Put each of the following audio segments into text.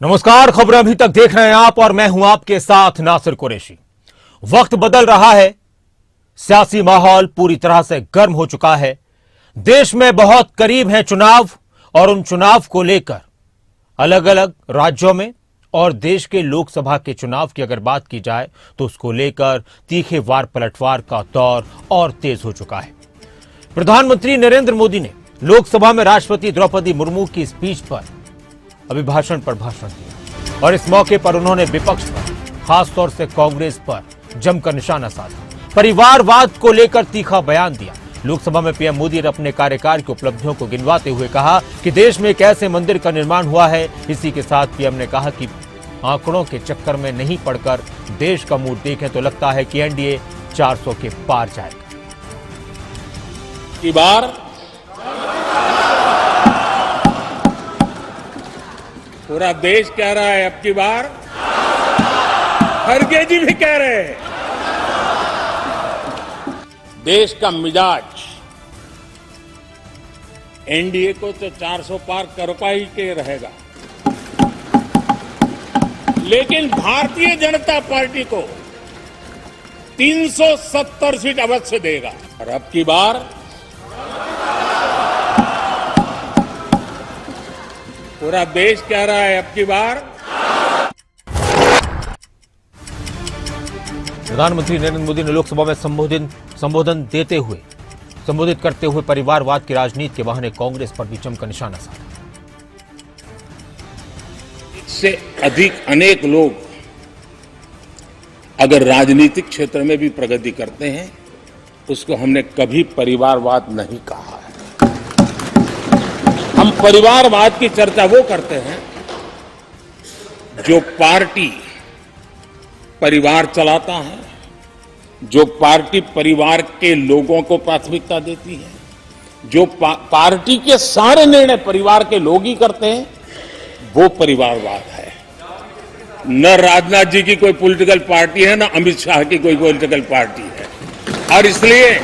नमस्कार, खबरें अभी तक देख रहे हैं आप और मैं हूं आपके साथ नासिर कुरैशी। वक्त बदल रहा है, सियासी माहौल पूरी तरह से गर्म हो चुका है। देश में बहुत करीब है चुनाव और उन चुनाव को लेकर अलग अलग राज्यों में और देश के लोकसभा के चुनाव की अगर बात की जाए तो उसको लेकर तीखे वार पलटवार का दौर और तेज हो चुका है। प्रधानमंत्री नरेंद्र मोदी ने लोकसभा में राष्ट्रपति द्रौपदी मुर्मू की स्पीच पर अभिभाषण पर भाषण दिया और इस मौके पर उन्होंने विपक्ष पर, खासतौर से कांग्रेस पर जमकर निशाना साधा। परिवारवाद को लेकर तीखा बयान दिया। लोकसभा में पीएम मोदी ने अपने कार्यकाल की उपलब्धियों को गिनवाते हुए कहा कि देश में एक ऐसे मंदिर का निर्माण हुआ है। इसी के साथ पीएम ने कहा कि आंकड़ों के चक्कर में नहीं पड़कर देश का मूड देखें तो लगता है कि एनडीए 400 के पार जाएगा। की बार पूरा देश कह रहा है, अब की बार खड़गे जी भी कह रहे हैं। देश का मिजाज एनडीए को तो 400 पार कर पाई के रहेगा, लेकिन भारतीय जनता पार्टी को 370 सीट अवश्य देगा। और अब की बार पूरा देश कह रहा है, अब की बार प्रधानमंत्री नरेंद्र मोदी ने लोकसभा में संबोधित करते हुए परिवारवाद की राजनीति के बहाने कांग्रेस पर भी जमकर निशाना साधा। इससे अधिक अनेक लोग अगर राजनीतिक क्षेत्र में भी प्रगति करते हैं, उसको हमने कभी परिवारवाद नहीं कहा है। हम परिवारवाद की चर्चा वो करते हैं जो पार्टी परिवार चलाता है, जो पार्टी परिवार के लोगों को प्राथमिकता देती है, जो पार्टी के सारे निर्णय परिवार के लोग ही करते हैं, वो परिवारवाद है। न राजनाथ जी की कोई पॉलिटिकल पार्टी है, न अमित शाह की कोई पॉलिटिकल पार्टी है। और इसलिए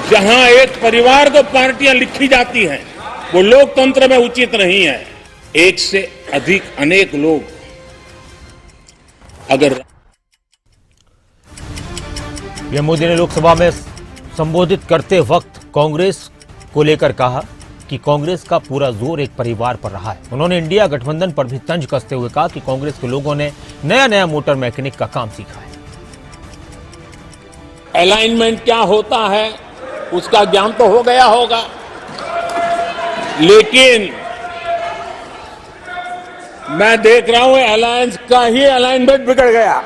जहां एक परिवार को पार्टियां लिखी जाती हैं, वो लोकतंत्र में उचित नहीं है। एक से अधिक अनेक लोग अगर पीएम मोदी ने लोकसभा में संबोधित करते वक्त कांग्रेस को लेकर कहा कि कांग्रेस का पूरा जोर एक परिवार पर रहा है। उन्होंने इंडिया गठबंधन पर भी तंज कसते हुए कहा कि कांग्रेस के लोगों ने नया मोटर मैकेनिक का काम सीखा है। अलाइनमेंट क्या होता है उसका ज्ञान तो हो गया होगा, लेकिन मैं देख रहा हूं अलायंस का ही अलाइनमेंट बिगड़ गया।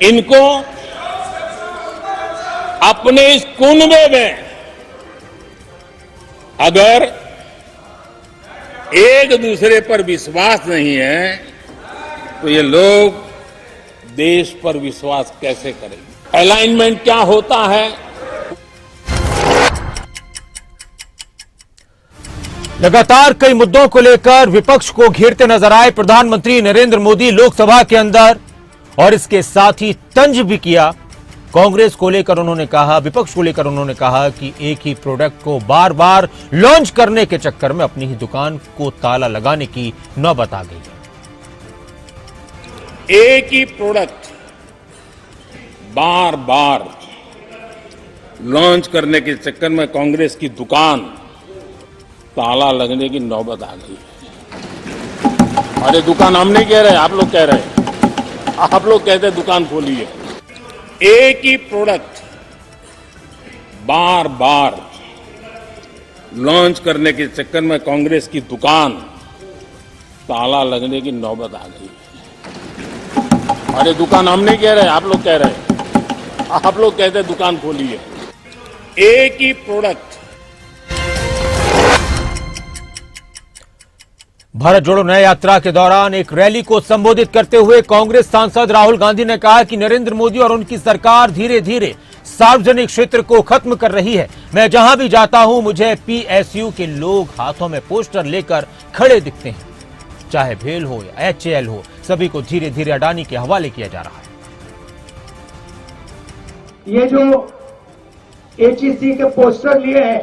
इनको अपने इस कुनबे में अगर एक दूसरे पर विश्वास नहीं है तो ये लोग देश पर विश्वास कैसे करेंगे? अलाइनमेंट क्या होता है? लगातार कई मुद्दों को लेकर विपक्ष को घेरते नजर आए प्रधानमंत्री नरेंद्र मोदी लोकसभा के अंदर और इसके साथ ही तंज भी किया कांग्रेस को लेकर। उन्होंने कहा, विपक्ष को लेकर उन्होंने कहा कि एक ही प्रोडक्ट को बार बार लॉन्च करने के चक्कर में अपनी ही दुकान को ताला लगाने की नौबत आ गई। एक ही प्रोडक्ट बार बार लॉन्च करने के चक्कर में कांग्रेस की दुकान ताला लगने की नौबत आ गई। अरे दुकान हम नहीं कह रहे, आप लोग कह रहे हैं। आप लोग कहते हैं दुकान खोलिए। एक ही प्रोडक्ट बार बार लॉन्च करने के चक्कर में कांग्रेस की दुकान ताला लगने की नौबत आ गई। अरे दुकान हम नहीं कह रहे, आप लोग कह रहे हैं। आप लोग कहते हैं दुकान खोलिए। एक ही प्रोडक्ट। भारत जोड़ो न्याय यात्रा के दौरान एक रैली को संबोधित करते हुए कांग्रेस सांसद राहुल गांधी ने कहा कि नरेंद्र मोदी और उनकी सरकार धीरे धीरे सार्वजनिक क्षेत्र को खत्म कर रही है। मैं जहां भी जाता हूं मुझे पीएसयू के लोग हाथों में पोस्टर लेकर खड़े दिखते हैं, चाहे भेल हो या एचएएल हो, सभी को धीरे धीरे अडानी के हवाले किया जा रहा है। ये जो एचईसी के पोस्टर लिए हैं,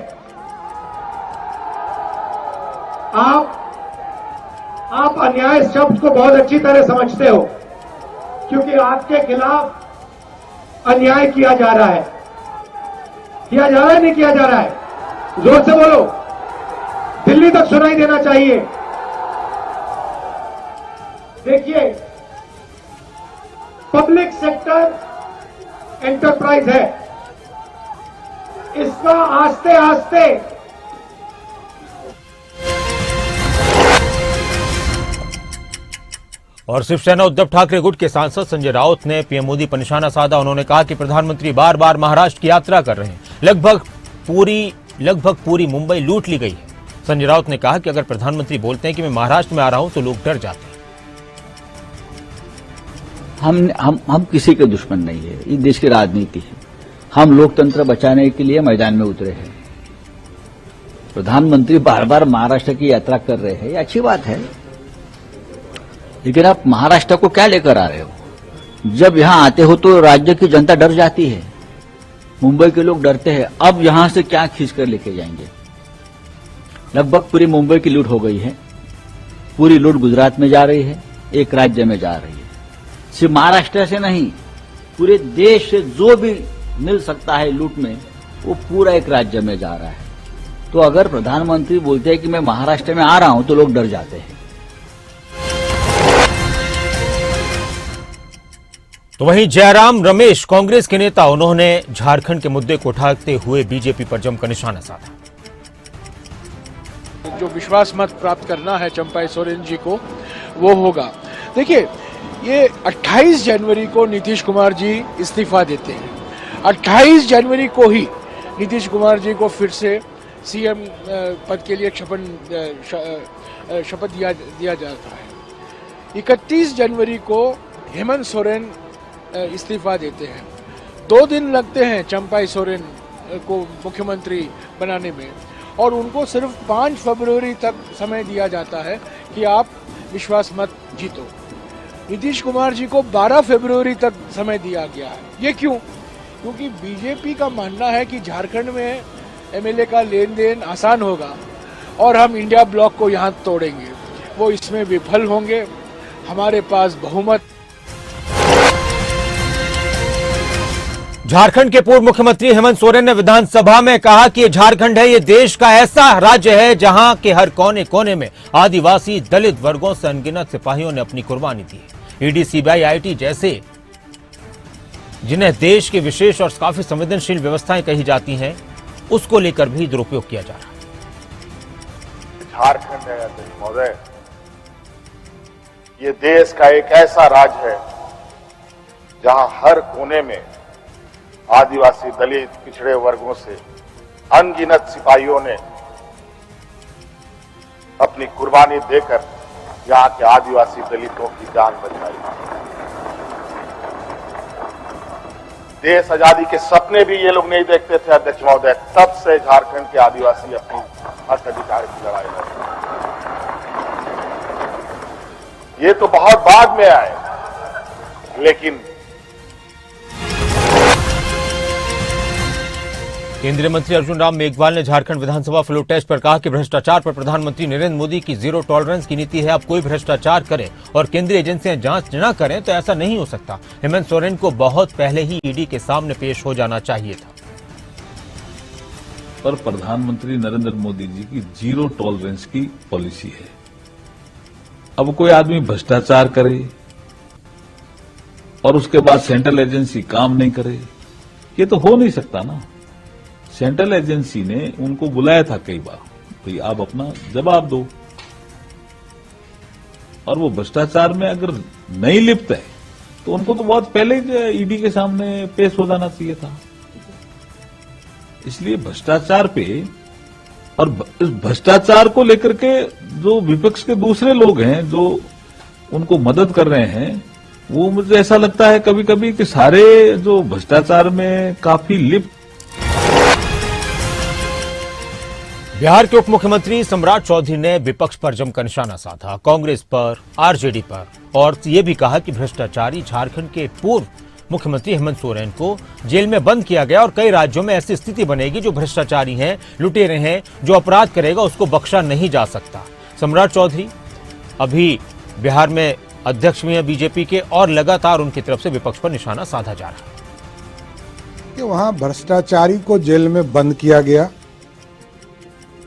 आप अन्याय शब्द को बहुत अच्छी तरह समझते हो, क्योंकि आपके खिलाफ अन्याय किया जा रहा है। किया जा रहा है, नहीं किया जा रहा है? जोर से बोलो, दिल्ली तक सुनाई देना चाहिए। देखिए, पब्लिक सेक्टर एंटरप्राइज है, इसका आस्ते आस्ते और शिवसेना उद्धव ठाकरे गुट के सांसद संजय राउत ने पीएम मोदी पर निशाना साधा। उन्होंने कहा कि प्रधानमंत्री बार बार महाराष्ट्र की यात्रा कर रहे हैं, लगभग पूरी मुंबई लूट ली गई है। संजय राउत ने कहा कि अगर प्रधानमंत्री बोलते हैं कि मैं महाराष्ट्र में आ रहा हूं तो लोग डर जाते हैं। हम किसी के दुश्मन नहीं है, ये देश की राजनीति है। हम लोकतंत्र बचाने के लिए मैदान में उतरे हैं। प्रधानमंत्री बार बार महाराष्ट्र की यात्रा कर रहे हैं, ये अच्छी बात है, लेकिन आप महाराष्ट्र को क्या लेकर आ रहे हो? जब यहां आते हो तो राज्य की जनता डर जाती है, मुंबई के लोग डरते हैं। अब यहां से क्या खींच कर लेके जाएंगे? लगभग पूरी मुंबई की लूट हो गई है, पूरी लूट गुजरात में जा रही है, एक राज्य में जा रही है। सिर्फ महाराष्ट्र से नहीं, पूरे देश से जो भी मिल सकता है लूट में, वो पूरा एक राज्य में जा रहा है। तो अगर प्रधानमंत्री बोलते हैं कि मैं महाराष्ट्र में आ रहा हूं तो लोग डर जाते हैं। तो वहीं जयराम रमेश कांग्रेस के नेता, उन्होंने झारखंड के मुद्दे को उठाते हुए बीजेपी पर जमकर निशाना साधा। जो विश्वास मत प्राप्त करना है चंपाई सोरेन जी को, वो होगा। देखिए, ये 28 जनवरी को नीतीश कुमार जी इस्तीफा देते हैं। 28 जनवरी को ही नीतीश कुमार जी को फिर से सीएम पद के लिए शपथ दिया जाता है। 31 जनवरी को हेमंत सोरेन इस्तीफा देते हैं। 2 दिन लगते हैं चंपाई सोरेन को मुख्यमंत्री बनाने में, और उनको सिर्फ 5 फरवरी तक समय दिया जाता है कि आप विश्वास मत जीतो। नीतीश कुमार जी को 12 फरवरी तक समय दिया गया है। ये क्यों? क्योंकि बीजेपी का मानना है कि झारखंड में एमएलए का लेन देन आसान होगा और हम इंडिया ब्लॉक को यहाँ तोड़ेंगे। वो इसमें विफल होंगे। हमारे पास बहुमत। झारखंड के पूर्व मुख्यमंत्री हेमंत सोरेन ने विधानसभा में कहा कि झारखंड है, ये देश का ऐसा राज्य है जहां के हर कोने कोने में आदिवासी दलित वर्गों से अनगिनत सिपाहियों ने अपनी कुर्बानी दी है। ईडी, सीबीआई, आईटी जैसे जिन्हें देश की विशेष और काफी संवेदनशील व्यवस्थाएं कही जाती हैं, उसको लेकर भी दुरुपयोग किया जा रहा है। झारखंड है अध्यक्ष महोदय, ये देश का एक ऐसा राज्य है जहां हर कोने में आदिवासी दलित पिछड़े वर्गों से अनगिनत सिपाहियों ने अपनी कुर्बानी देकर यहां के आदिवासी दलितों की जान बचाई। देश आजादी के सपने भी ये लोग नहीं देखते थे अध्यक्ष महोदय, तब से झारखंड के आदिवासी अपनी हक अधिकार की लड़ाई लड़ रहे हैं। ये तो बहुत बाद में आए, लेकिन केंद्रीय मंत्री अर्जुन राम मेघवाल ने झारखंड विधानसभा फ्लो टेस्ट पर कहा कि भ्रष्टाचार पर प्रधानमंत्री नरेंद्र मोदी की जीरो टॉलरेंस की नीति है। अब कोई भ्रष्टाचार करे और केंद्रीय एजेंसियां जांच न करें तो ऐसा नहीं हो सकता। हेमंत सोरेन को बहुत पहले ही ईडी के सामने पेश हो जाना चाहिए था। पर प्रधानमंत्री नरेंद्र मोदी जी की जीरो टॉलरेंस की पॉलिसी है। अब कोई आदमी भ्रष्टाचार करे और उसके बाद सेंट्रल एजेंसी काम नहीं करे, ये तो हो नहीं सकता ना। सेंट्रल एजेंसी ने उनको बुलाया था कई बार, भाई आप अपना जवाब दो, और वो भ्रष्टाचार में अगर नहीं लिप्त है तो उनको तो बहुत पहले ईडी के सामने पेश हो जाना चाहिए था। इसलिए भ्रष्टाचार पे और इस भ्रष्टाचार को लेकर के जो विपक्ष के दूसरे लोग हैं जो उनको मदद कर रहे हैं, वो मुझे ऐसा लगता है कभी कभी कि सारे जो भ्रष्टाचार में काफी लिप्त। बिहार के उप मुख्यमंत्री सम्राट चौधरी ने विपक्ष पर जमकर निशाना साधा, कांग्रेस पर, आरजेडी पर, और ये भी कहा कि भ्रष्टाचारी झारखंड के पूर्व मुख्यमंत्री हेमंत सोरेन को जेल में बंद किया गया और कई राज्यों में ऐसी स्थिति बनेगी जो भ्रष्टाचारी हैं, लुटेरे हैं, जो अपराध करेगा उसको बख्शा नहीं जा सकता। सम्राट चौधरी अभी बिहार में अध्यक्ष भी हैं बीजेपी के और लगातार उनकी तरफ से विपक्ष पर निशाना साधा जा रहा है कि वहां भ्रष्टाचारी को जेल में बंद किया गया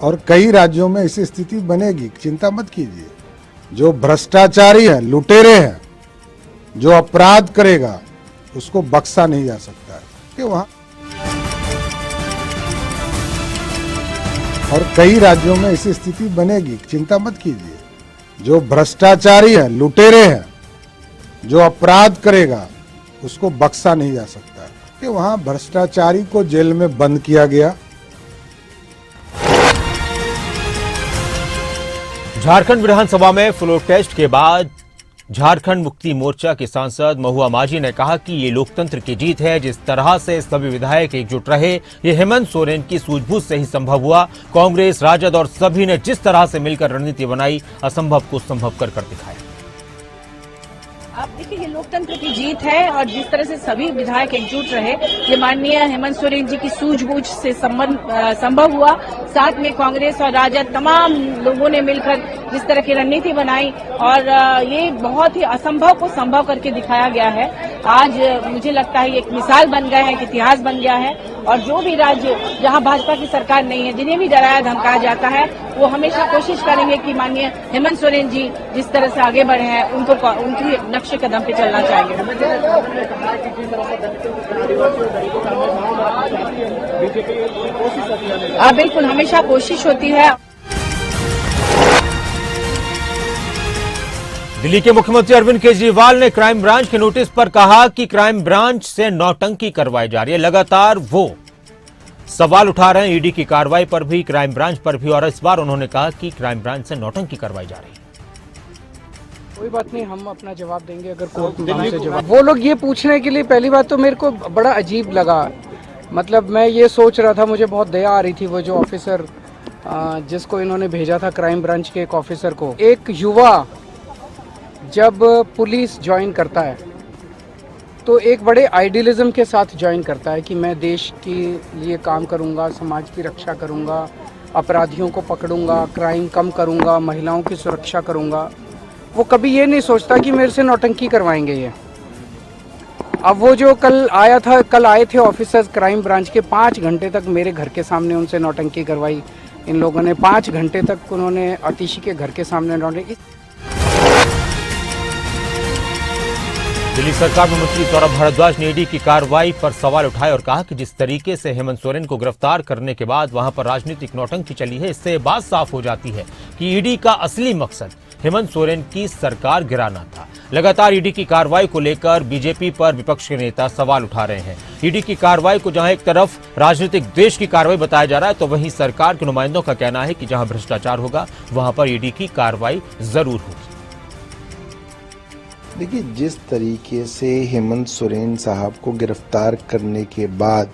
और कई राज्यों में ऐसी स्थिति बनेगी, चिंता मत कीजिए। जो भ्रष्टाचारी है, लुटेरे हैं, जो अपराध करेगा उसको बख्शा नहीं जा सकता है कि वहां और कई राज्यों में ऐसी स्थिति बनेगी, चिंता मत कीजिए। जो भ्रष्टाचारी है, लुटेरे हैं, जो अपराध करेगा उसको बख्शा नहीं जा सकता है कि वहां भ्रष्टाचारी को जेल में बंद किया गया। झारखंड विधानसभा में फ्लोर टेस्ट के बाद झारखंड मुक्ति मोर्चा के सांसद महुआ माझी ने कहा कि ये लोकतंत्र की जीत है। जिस तरह से सभी विधायक एकजुट रहे, ये हेमंत सोरेन की सूझबूझ से ही संभव हुआ। कांग्रेस, राजद और सभी ने जिस तरह से मिलकर रणनीति बनाई, असंभव को संभव कर दिखाया। आप देखिए, ये लोकतंत्र की जीत है और जिस तरह से सभी विधायक एकजुट रहे, ये माननीय हेमंत सोरेन जी की सूझबूझ से संभव हुआ। साथ में कांग्रेस और राजद तमाम लोगों ने मिलकर जिस तरह की रणनीति बनाई और ये बहुत ही असंभव को संभव करके दिखाया गया है। आज मुझे लगता है ये एक मिसाल बन गया है, एक इतिहास बन गया है और जो भी राज्य जहां भाजपा की सरकार नहीं है, जिन्हें भी डराया धमकाया जाता है, वो हमेशा कोशिश करेंगे कि माननीय हेमंत सोरेन जी जिस तरह से आगे बढ़े हैं उनकी नक्शे कदम पे चलना चाहिए। बिल्कुल, हमेशा कोशिश होती है। दिल्ली के मुख्यमंत्री अरविंद केजरीवाल ने क्राइम ब्रांच के नोटिस पर कहा कि क्राइम ब्रांच से नौटंकी करवाई जा रही है। लगातार वो सवाल उठा रहे हैं ईडी की कार्रवाई पर भी, क्राइम ब्रांच पर भी, और इस बार उन्होंने कहा कि क्राइम ब्रांच से नौटंकी करवाई जा रही है। कोई बात नहीं, हम अपना जवाब देंगे अगर कोर्ट में हमसे जवाब। वो लोग ये पूछने के लिए, पहली बात तो मेरे को बड़ा अजीब लगा। मतलब मैं ये सोच रहा था, मुझे बहुत दया आ रही थी, वो जो ऑफिसर जिसको इन्होंने भेजा था क्राइम ब्रांच के एक ऑफिसर को। एक युवा जब पुलिस ज्वाइन करता है तो एक बड़े आइडियलिज्म के साथ ज्वाइन करता है कि मैं देश के लिए काम करूंगा, समाज की रक्षा करूंगा, अपराधियों को पकड़ूंगा, क्राइम कम करूंगा, महिलाओं की सुरक्षा करूंगा। वो कभी ये नहीं सोचता कि मेरे से नौटंकी करवाएंगे ये। अब वो जो कल आए थे ऑफिसर्स क्राइम ब्रांच के, 5 घंटे तक मेरे घर के सामने उनसे नौटंकी करवाई इन लोगों ने। 5 घंटे तक उन्होंने आतिशी के घर के सामने नौटंकी। दिल्ली सरकार में मंत्री सौरभ भारद्वाज ने ईडी की कार्रवाई पर सवाल उठाए और कहा कि जिस तरीके से हेमंत सोरेन को गिरफ्तार करने के बाद वहां पर राजनीतिक नौटंकी चली है, इससे बात साफ हो जाती है कि ईडी का असली मकसद हेमंत सोरेन की सरकार गिराना था। लगातार ईडी की कार्रवाई को लेकर बीजेपी पर विपक्ष के नेता सवाल उठा रहे हैं। ईडी की कार्रवाई को जहां एक तरफ राजनीतिक द्वेष की कार्रवाई बताया जा रहा है, तो वहीं सरकार के नुमाइंदों का कहना है कि जहां भ्रष्टाचार होगा वहां पर ईडी की कार्रवाई जरूर होगी। देखिए, जिस तरीके से हेमंत सोरेन साहब को गिरफ्तार करने के बाद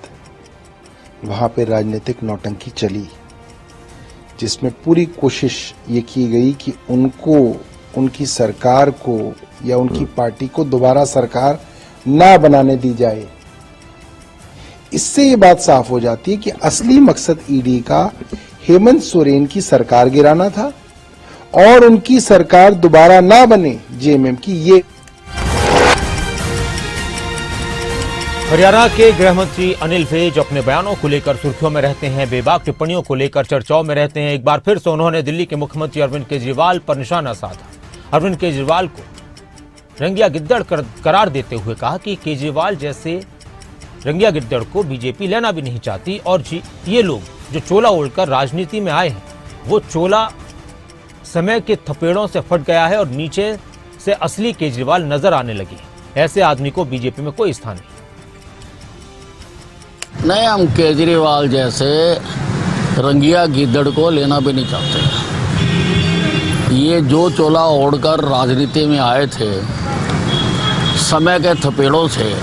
वहां पे राजनीतिक नौटंकी चली, जिसमें पूरी कोशिश ये की गई कि उनको, उनकी सरकार को या उनकी पार्टी को दोबारा सरकार ना बनाने दी जाए, इससे ये बात साफ हो जाती है कि असली मकसद ईडी का हेमंत सोरेन की सरकार गिराना था और उनकी सरकार दोबारा ना बने जेएमएम की। ये हरियाणा के गृह मंत्री अनिल विज अपने बयानों को लेकर सुर्खियों में रहते हैं, बेबाक टिप्पणियों को लेकर चर्चाओं में रहते हैं। एक बार फिर से उन्होंने दिल्ली के मुख्यमंत्री अरविंद केजरीवाल पर निशाना साधा। अरविंद केजरीवाल को रंगिया गिद्दड़ करार देते हुए कहा कि केजरीवाल जैसे रंगिया गिद्दड़ को बीजेपी लेना भी नहीं चाहती और ये लोग जो चोला ओढ़कर राजनीति में आए हैं, वो चोला समय के थपेड़ों से फट गया है और नीचे से असली केजरीवाल नजर आने लगे। ऐसे आदमी को बीजेपी में कोई स्थान नहीं, हम केजरीवाल जैसे रंगिया गिद्दड़ को लेना भी नहीं चाहते। ये जो चोला ओढ़कर राजनीति में आए थे, समय के थपेड़ों से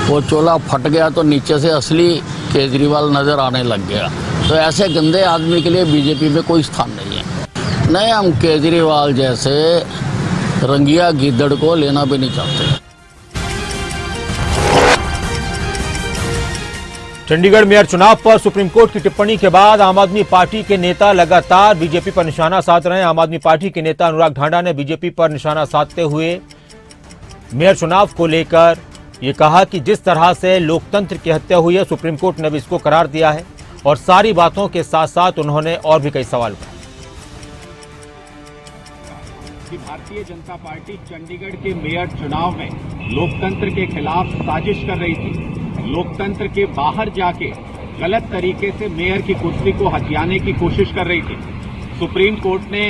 वो चोला फट गया तो नीचे से असली केजरीवाल नजर आने लग गया। तो ऐसे गंदे आदमी के लिए बीजेपी में कोई स्थान नहीं है। नहीं, हम केजरीवाल जैसे रंगिया गिद्दड़ को लेना भी नहीं चाहते। चंडीगढ़ मेयर चुनाव पर सुप्रीम कोर्ट की टिप्पणी के बाद आम आदमी पार्टी के नेता लगातार बीजेपी पर निशाना साध रहे हैं। आम आदमी पार्टी के नेता अनुराग ढांडा ने बीजेपी पर निशाना साधते हुए मेयर चुनाव को लेकर ये कहा कि जिस तरह से लोकतंत्र की हत्या हुई है, सुप्रीम कोर्ट ने भी इसको करार दिया है और सारी बातों के साथ साथ उन्होंने और भी कई सवाल उठाए। भारतीय जनता पार्टी चंडीगढ़ के मेयर चुनाव में लोकतंत्र के खिलाफ साजिश कर रही थी। लोकतंत्र के बाहर जाके गलत तरीके से मेयर की कुर्सी को हथियाने की कोशिश कर रही थी। सुप्रीम कोर्ट ने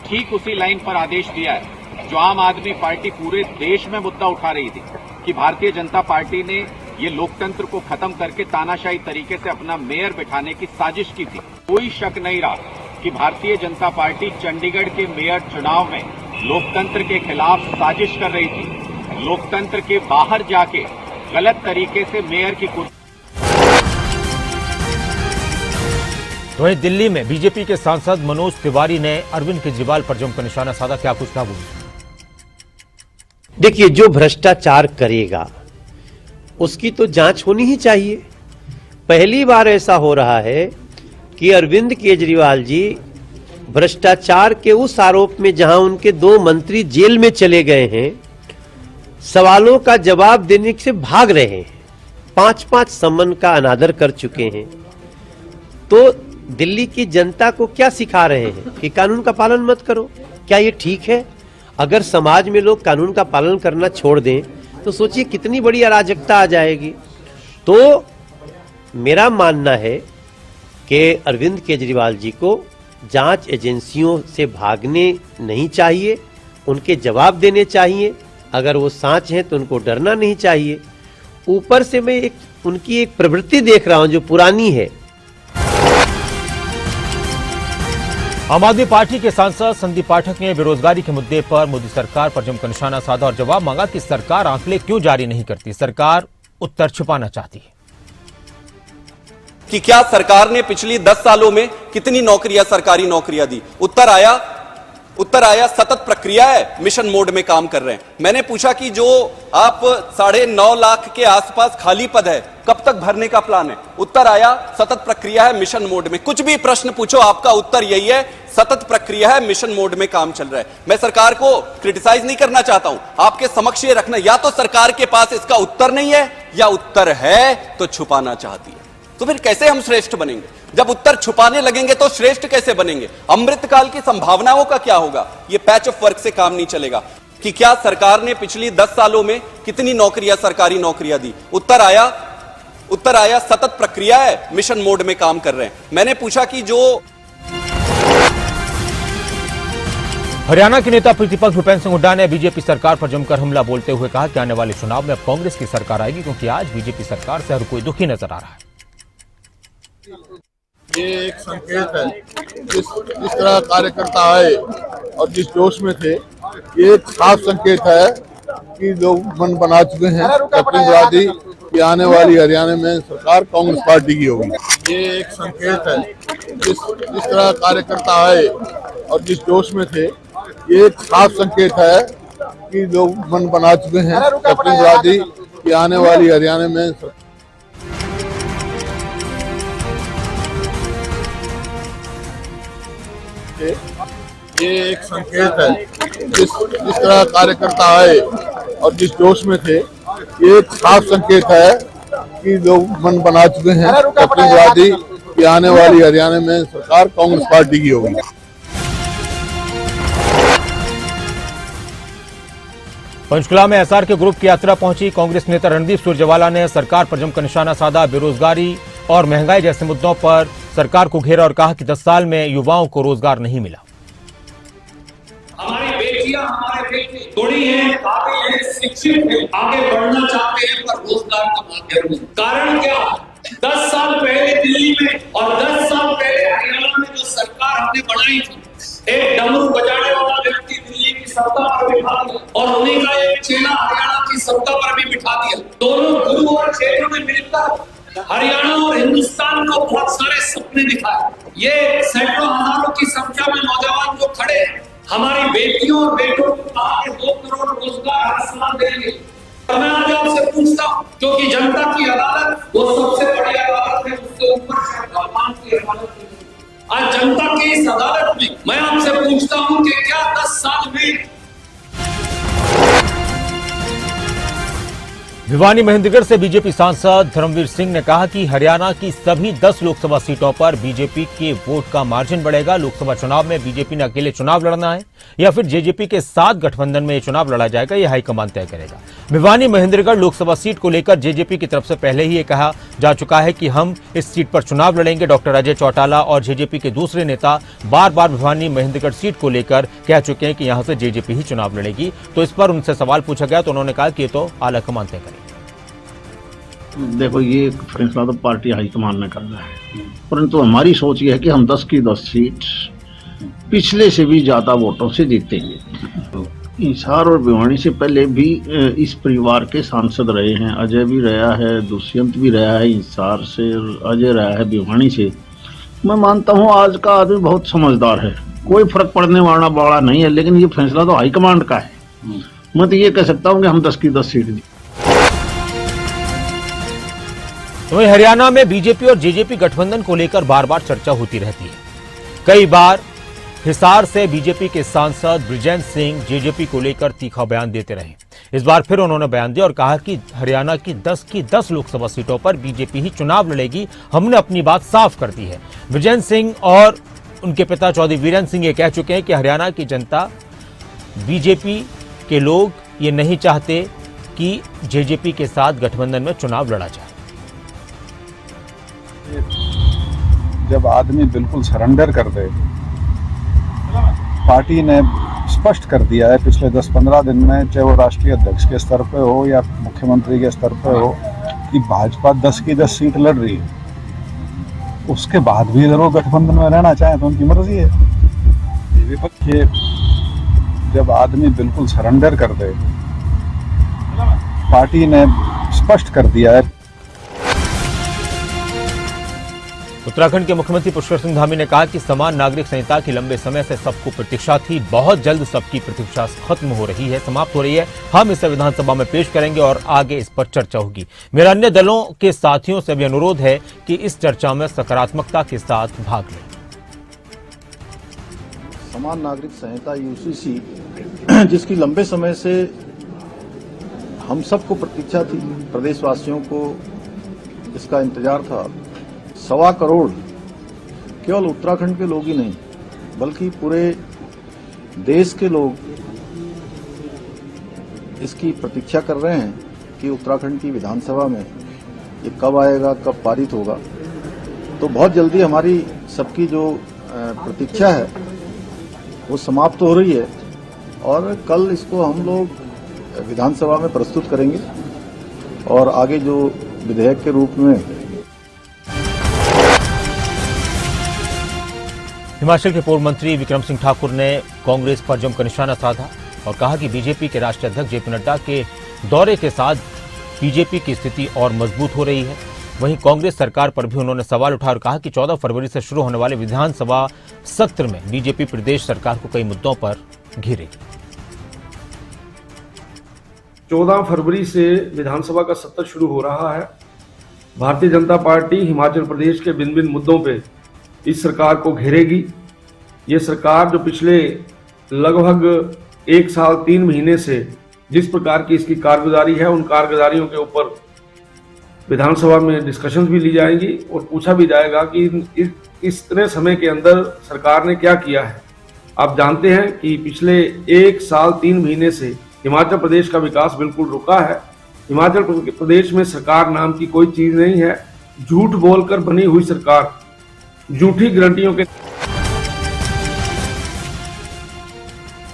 ठीक उसी लाइन पर आदेश दिया है जो आम आदमी पार्टी पूरे देश में मुद्दा उठा रही थी कि भारतीय जनता पार्टी ने ये लोकतंत्र को खत्म करके तानाशाही तरीके से अपना मेयर बिठाने की साजिश की थी। कोई शक नहीं रहा कि भारतीय जनता पार्टी चंडीगढ़ के मेयर चुनाव में लोकतंत्र के खिलाफ साजिश कर रही थी। लोकतंत्र के बाहर जाके गलत तरीके से मेयर की कुर्सी। वहीं दिल्ली में बीजेपी के सांसद मनोज तिवारी ने अरविंद केजरीवाल पर जमकर निशाना साधा। क्या कुछ था वो? देखिए, जो भ्रष्टाचार करेगा उसकी तो जांच होनी ही चाहिए। पहली बार ऐसा हो रहा है कि अरविंद केजरीवाल जी भ्रष्टाचार के उस आरोप में जहां उनके 2 मंत्री जेल में चले गए हैं, सवालों का जवाब देने से भाग रहे हैं, 5-5 सम्मन का अनादर कर चुके हैं। तो दिल्ली की जनता को क्या सिखा रहे हैं कि कानून का पालन मत करो? क्या ये ठीक है? अगर समाज में लोग कानून का पालन करना छोड़ दें तो सोचिए कितनी बड़ी अराजकता आ जाएगी। तो मेरा मानना है कि अरविंद केजरीवाल जी को जांच एजेंसियों से भागने नहीं चाहिए, उनके जवाब देने चाहिए। अगर वो सांच हैं तो उनको डरना नहीं चाहिए। ऊपर से मैं उनकी एक प्रवृत्ति देख रहा हूं जो पुरानी है। आम आदमी पार्टी के सांसद संदीप पाठक ने बेरोजगारी के मुद्दे पर मोदी सरकार पर जमकर निशाना साधा और जवाब मांगा कि सरकार आंकड़े क्यों जारी नहीं करती, सरकार उत्तर छुपाना चाहती है। कि क्या सरकार ने पिछली 10 सालों में कितनी नौकरियां, सरकारी नौकरियां दी? उत्तर आया सतत प्रक्रिया है, मिशन मोड में काम कर रहे हैं। मैंने पूछा कि जो आप 9.5 लाख के आसपास खाली पद है, कब तक भरने का प्लान है? उत्तर आया सतत प्रक्रिया है, मिशन मोड में। कुछ भी प्रश्न पूछो, आपका उत्तर यही है, सतत प्रक्रिया है, मिशन मोड में काम चल रहा है। मैं सरकार को क्रिटिसाइज नहीं करना चाहता हूं, आपके समक्ष ये रखना, या तो सरकार के पास इसका उत्तर नहीं है या उत्तर है तो छुपाना चाहती है। तो फिर कैसे हम श्रेष्ठ बनेंगे? जब उत्तर छुपाने लगेंगे तो श्रेष्ठ कैसे बनेंगे? अमृतकाल की संभावनाओं का क्या होगा? ये पैच ऑफ वर्क से काम नहीं चलेगा। कि क्या सरकार ने पिछली 10 सालों में कितनी नौकरियां, सरकारी नौकरियां दी? उत्तर आया सतत प्रक्रिया है, मिशन मोड में काम कर रहे हैं। मैंने पूछा कि जो हरियाणा के नेता प्रतिपक्ष भूपेंद्र सिंह हुड्डा ने बीजेपी सरकार पर जमकर हमला बोलते हुए कहा कि आने वाले चुनाव में अब कांग्रेस की सरकार आएगी, क्योंकि आज बीजेपी सरकार से हर कोई दुखी नजर आ रहा है। ये एक संकेत है, जिस तरह कार्यकर्ता आए और जिस जोश में थे, ये एक साफ संकेत है कि लोग मन बना चुके हैं कैप्टनवादी कि आने वाली हरियाणा में सरकार कांग्रेस पार्टी की होगी। ये एक संकेत है, जिस तरह कार्यकर्ता आए और जिस जोश में थे, ये एक साफ संकेत है कि लोग मन बना चुके हैं कैप्टनवादी कि आने वाली हरियाणा में ये एक संकेत है, जिस तरह कार्यकर्ता आए और जिस जोश में थे, ये एक साफ संकेत है कि लोग मन बना चुके हैं कैप्टनवादी कि आने वाली हरियाणा में सरकार कांग्रेस पार्टी की होगी। पंचकुला में एसआर के ग्रुप की यात्रा पहुंची। कांग्रेस नेता रणदीप सुरजेवाला ने सरकार पर जमकर निशाना साधा। बेरोजगारी और महंगाई जैसे मुद्दों पर सरकार को घेरा और कहा कि 10 साल में युवाओं को रोजगार नहीं मिला। हमारी बेटियां, हमारे बेटे थोड़ी हैं, काबिल हैं, शिक्षित हैं, आगे बढ़ना चाहते हैं पर रोजगार का माध्यम नहीं। कारण क्या? 10 साल पहले दिल्ली में और 10 साल पहले हरियाणा में जो सरकार हमने बनाई थी, एक डमरू बजाने वाला व्यक्ति दिल्ली की सत्ता पर बिठा दिया और उन्हीं का एक चेला हरियाणा की सत्ता पर भी बिठा दिया। दोनों गुरु और चेलों ने मिलकर हरियाणा और हिंदुस्तान को बहुत सारे सपने दिखाए। ये सैकड़ों हजारों की संख्या में नौजवान जो खड़े हैं, हमारी बेटियों और बेटों को कहा कि 2 करोड़ रोजगार हर साल देंगे। और मैं आज आपसे पूछता हूं, क्योंकि जनता की अदालत वो सबसे बड़ी अदालत है, उससे ऊपर से भगवान की अदालत है। आज जनता की इस अदालत में मैं आपसे पूछता हूं कि क्या 10 साल में भिवानी महेंद्रगढ़ से बीजेपी सांसद धर्मवीर सिंह ने कहा कि हरियाणा की सभी 10 लोकसभा सीटों पर बीजेपी के वोट का मार्जिन बढ़ेगा। लोकसभा चुनाव में बीजेपी ने अकेले चुनाव लड़ना है या फिर जेजेपी के साथ गठबंधन में ये चुनाव लड़ा जाएगा, यह हाईकमान तय करेगा। भिवानी महेंद्रगढ़ लोकसभा सीट को लेकर जेजेपी की तरफ से पहले ही ये कहा जा चुका है कि हम इस सीट पर चुनाव लड़ेंगे। डॉक्टर अजय चौटाला और जेजेपी के दूसरे नेता बार बार भिवानी महेंद्रगढ़ सीट को लेकर कह चुके हैं कि यहां से जेजेपी ही चुनाव लड़ेगी। तो इस पर उनसे सवाल पूछा गया तो उन्होंने कहा कि ये तो आलाकमान तय करेगी। देखो, ये फैसला तो पार्टी हाईकमान ने करना है, परंतु हमारी सोच ये है कि हम 10 की 10 सीट पिछले से भी ज्यादा वोटों से जीतेंगे। हिसार और भिवानी से पहले भी इस परिवार के सांसद रहे हैं। अजय भी रहा है, दुष्यंत भी रहा है हिसार से, अजय रहा है भिवानी से। मैं मानता हूँ आज का आदमी बहुत समझदार है, कोई फर्क पड़ने वाला नहीं है, लेकिन ये फैसला तो हाईकमांड का है। मैं तो ये कह सकता हूँ कि हम 10 की 10 सीट जीतेंगे। वहीं हरियाणा में बीजेपी और जेजेपी गठबंधन को लेकर बार बार चर्चा होती रहती है। कई बार हिसार से बीजेपी के सांसद ब्रिजेंद्र सिंह जेजेपी को लेकर तीखा बयान देते रहे। इस बार फिर उन्होंने बयान दिया और कहा कि हरियाणा की 10 लोकसभा सीटों पर बीजेपी ही चुनाव लड़ेगी, हमने अपनी बात साफ कर दी है। ब्रिजेंद्र सिंह और उनके पिता चौधरी वीरेंद्र सिंह ये कह चुके हैं कि हरियाणा की जनता, बीजेपी के लोग ये नहीं चाहते कि जेजेपी के साथ गठबंधन में चुनाव लड़ा जाए। जब आदमी बिल्कुल सरेंडर कर दे, पार्टी ने स्पष्ट कर दिया है पिछले 10-15 दिन में, चाहे वो राष्ट्रीय अध्यक्ष के स्तर पे हो या मुख्यमंत्री के स्तर पे हो, कि भाजपा 10 की 10 सीट लड़ रही है। उसके बाद भी अगर वो गठबंधन में रहना चाहे तो उनकी मर्जी है। विपक्ष के जब आदमी बिल्कुल सरेंडर कर दे, पार्टी ने स्पष्ट कर दिया है। उत्तराखंड के मुख्यमंत्री पुष्कर सिंह धामी ने कहा कि समान नागरिक संहिता की लंबे समय से सबको प्रतीक्षा थी, बहुत जल्द सबकी प्रतीक्षा खत्म हो रही है, समाप्त हो रही है। हम इसे विधानसभा में पेश करेंगे और आगे इस पर चर्चा होगी। मेरा अन्य दलों के साथियों से भी अनुरोध है कि इस चर्चा में सकारात्मकता के साथ भाग लें। समान नागरिक संहिता यूसीसी, जिसकी लंबे समय से हम सबको प्रतीक्षा थी, प्रदेशवासियों को इसका इंतजार था। 1.25 करोड़ केवल उत्तराखंड के लोग ही नहीं, बल्कि पूरे देश के लोग इसकी प्रतीक्षा कर रहे हैं कि उत्तराखंड की विधानसभा में ये कब आएगा, कब पारित होगा। तो बहुत जल्दी हमारी सबकी जो प्रतीक्षा है वो समाप्त हो रही है और कल इसको हम लोग विधानसभा में प्रस्तुत करेंगे और आगे जो विधेयक के रूप में। हिमाचल के पूर्व मंत्री विक्रम सिंह ठाकुर ने कांग्रेस पर जमकर निशाना साधा और कहा कि बीजेपी के राष्ट्रीय अध्यक्ष जेपी नड्डा के दौरे के साथ बीजेपी की स्थिति और मजबूत हो रही है। वहीं कांग्रेस सरकार पर भी उन्होंने सवाल उठाया और कहा कि 14 फरवरी से शुरू होने वाले विधानसभा सत्र में बीजेपी प्रदेश सरकार को कई मुद्दों पर घेरेगी। 14 फरवरी से विधानसभा का सत्र शुरू हो रहा है। भारतीय जनता पार्टी हिमाचल प्रदेश के भिन्न भिन्न मुद्दों पे इस सरकार को घेरेगी। ये सरकार जो पिछले लगभग 1 साल 3 महीने से जिस प्रकार की इसकी कारगुजारी है, उन कारगुजारियों के ऊपर विधानसभा में डिस्कशंस भी ली जाएंगी और पूछा भी जाएगा कि इतने समय के अंदर सरकार ने क्या किया है। आप जानते हैं कि पिछले 1 साल 3 महीने से हिमाचल प्रदेश का विकास बिल्कुल रुका है। हिमाचल प्रदेश में सरकार नाम की कोई चीज नहीं है। झूठ बोलकर बनी हुई सरकार, झूठी गारंटियों के।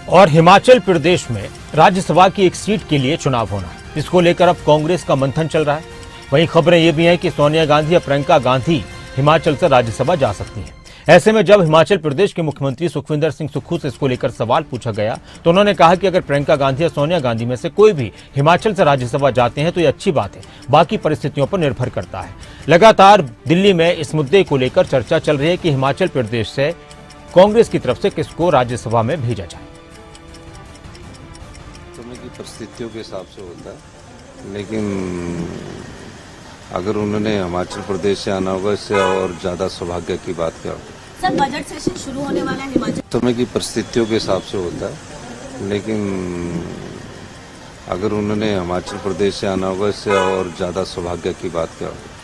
और हिमाचल प्रदेश में राज्यसभा की एक सीट के लिए चुनाव होना है, इसको लेकर अब कांग्रेस का मंथन चल रहा है। वहीं खबरें ये भी हैं कि सोनिया गांधी या प्रियंका गांधी हिमाचल से राज्यसभा जा सकती हैं। ऐसे में जब हिमाचल प्रदेश के मुख्यमंत्री सुखविंदर सिंह सुक्खू से इसको लेकर सवाल पूछा गया तो उन्होंने कहा कि अगर प्रियंका गांधी या सोनिया गांधी में से कोई भी हिमाचल से राज्यसभा जाते हैं तो ये अच्छी बात है, बाकी परिस्थितियों पर निर्भर करता है। लगातार दिल्ली में इस मुद्दे को लेकर चर्चा चल रही है कि हिमाचल प्रदेश से कांग्रेस की तरफ से किसको राज्यसभा में भेजा जाए। समय की परिस्थितियों के हिसाब से होता है, लेकिन अगर उन्होंने हिमाचल प्रदेश से आना होगा इससे और ज्यादा सौभाग्य की बात क्या होगी। सर, बजट सेशन शुरू होने वाला है हिमाचल। समय की परिस्थितियों के हिसाब से होता है, लेकिन अगर उन्होंने हिमाचल प्रदेश से आना होगा इससे और ज्यादा सौभाग्य की बात क्या होगी।